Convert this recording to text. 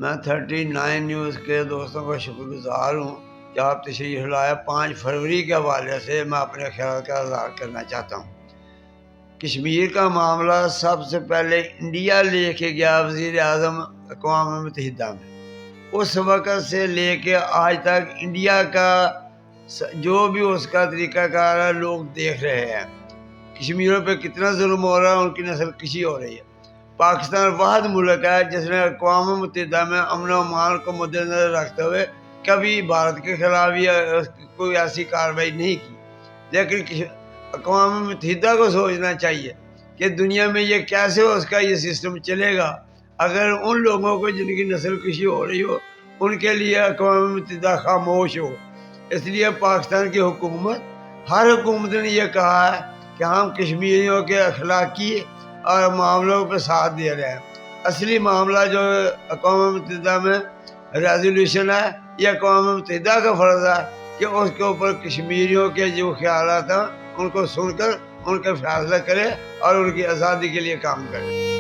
میں 39 نیوز کے دوستوں کا شکر گزار ہوں کہ آپ تشریف لائے۔ 5 فروری کے حوالے سے میں اپنے خیال کا اظہار کرنا چاہتا ہوں۔ کشمیر کا معاملہ سب سے پہلے انڈیا لے کے گیا وزیر اعظم اقوام متحدہ میں۔ اس وقت سے لے کے آج تک انڈیا کا جو بھی اس کا طریقہ کار ہے لوگ دیکھ رہے ہیں۔ کشمیریوں پہ کتنا ظلم ہو رہا ہے، ان کی نسل کشی ہو رہی ہے۔ پاکستان واحد ملک ہے جس نے اقوام متحدہ میں امن و امان کو مد نظر رکھتے ہوئے کبھی بھارت کے خلاف کوئی ایسی کارروائی نہیں کی۔ لیکن اقوام متحدہ کو سوچنا چاہیے کہ دنیا میں یہ کیسے اس کا یہ سسٹم چلے گا اگر ان لوگوں کو جن کی نسل کشی ہو رہی ہو ان کے لیے اقوام متحدہ خاموش ہو۔ اس لیے پاکستان کی حکومت، ہر حکومت نے یہ کہا ہے کہ ہم کشمیریوں کے اخلاقی اور معاملوں پہ ساتھ دے رہے ہیں۔ اصلی معاملہ جو اقوام متحدہ میں ریزولوشن ہے، یہ اقوام متحدہ کا فرض ہے کہ اس کے اوپر کشمیریوں کے جو خیالات ہیں ان کو سن کر ان کے فیصلہ کرے اور ان کی آزادی کے لیے کام کرے۔